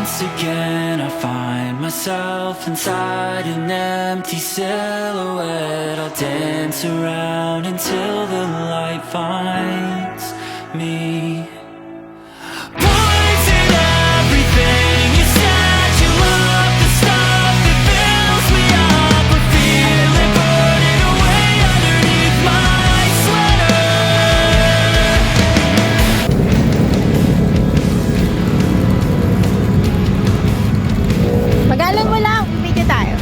Once again I find myself inside an empty silhouette. I'll dance around until the light finds me. Poison everything, you said you love the stuff that fills me up. I feel it burning away underneath my sweater. Magalang mo lang, video tayo.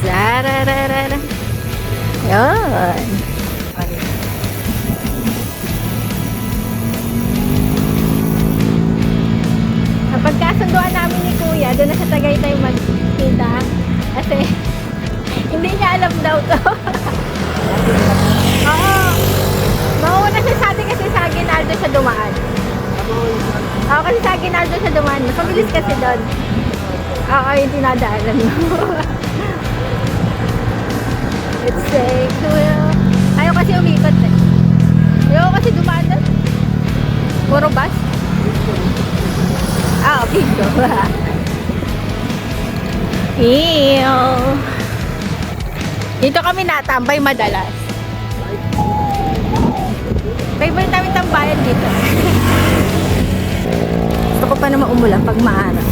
Zarararara. Yun. Napagkasunduan namin ni Kuya, doon na sa Tagaytay magkita. Kasi, hindi niya alam daw to. Oo. Mauna siya sa atin kasi sa Aguinaldo siya dumaan. Oo, kasi sa Aguinaldo siya dumaan. Mabilis kasi doon. Oo, yung tinadaanan mo. It's safe to ayaw kasi umikot eh. Ayaw kasi dumaan doon. Puro bus. Ah, bingo. Ew. Dito kami natambay madalas. Favorite namin tambayan dito. Gusto ko pa naman umulan pag maaraw.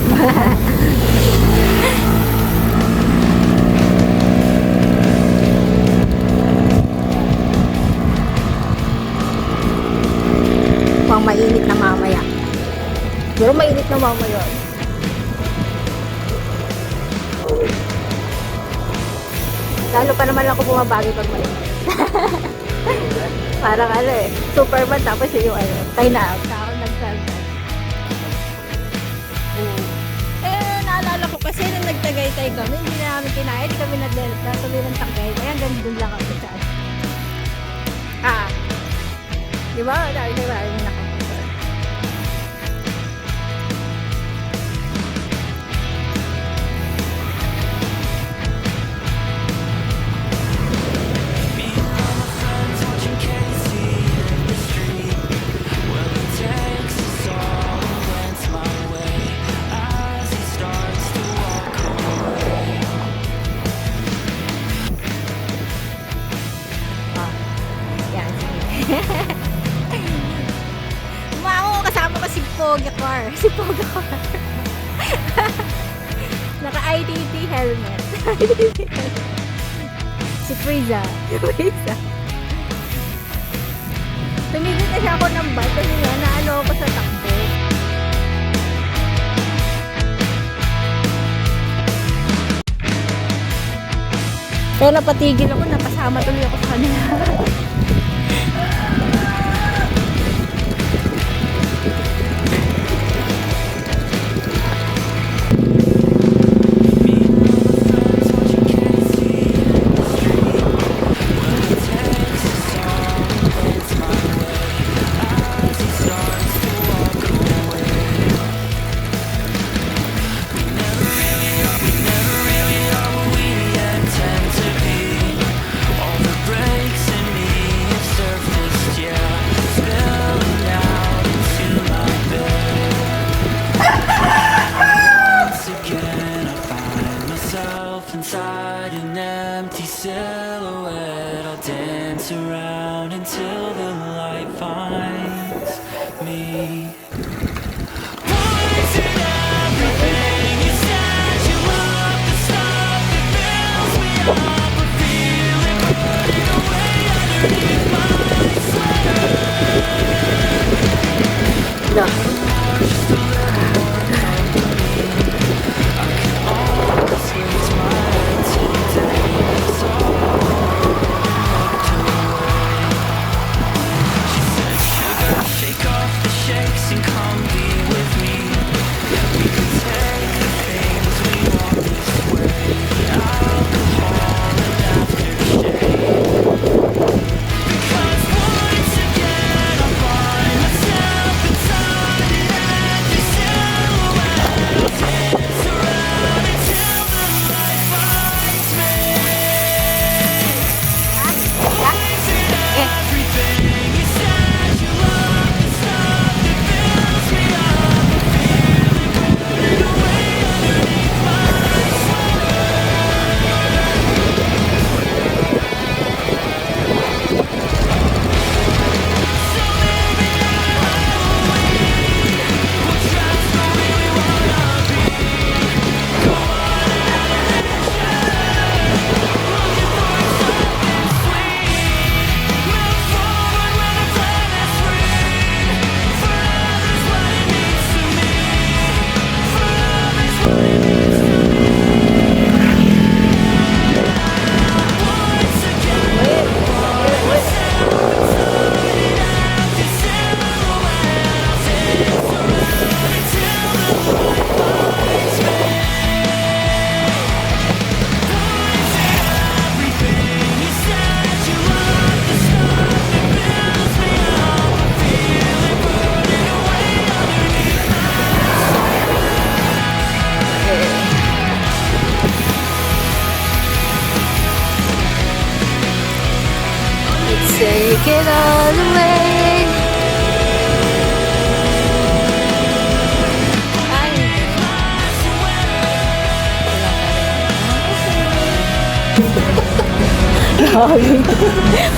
Pang mainit na mamaya. Pero mainit na mamaya. Lalo pa naman ako bumabagi pag mainit. Parang ano eh, Superman tapos yung ano, tayo na ako nagsalsal. Naalala ko kasi nung nagtagaytay kami, hindi na namin kinaya, hindi kami natuloy ng Tagaytay, hanggang dun lang kami sa di ba? Dahil na nakapunta. Kasama ko si Pogacar. Si Pogacar. Naka-IDT helmet. Si Frieza. Frieza. Tumigil na siya ako ng bus kasi nga naano ako sa takbo. Pero napatigil ako, napasama tuloy ako sa kanila. Inside an empty silhouette, I'll dance around until the light finds me. Poison everything, you said you love the stuff that fills me up. I feel it burning away underneath my sweater. Just a little more company. I can always use my and come be with me. We can take the things we want this way. Alcohol and aftershave. Because once again I find myself inside Let's take it all away. Ay,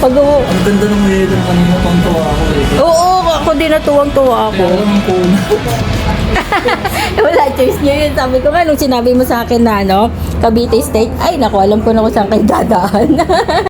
pag Ang ganda ng weather kanina pang tawa ako eh. Oo, ako din natuwang-tuwa ako. Kaya lang po na. Wala choice niyo yun. Sabi ko nga, nung sinabi mo sa akin na, Cavite State, ay, naku, alam ko na kung saan kayo dadaan.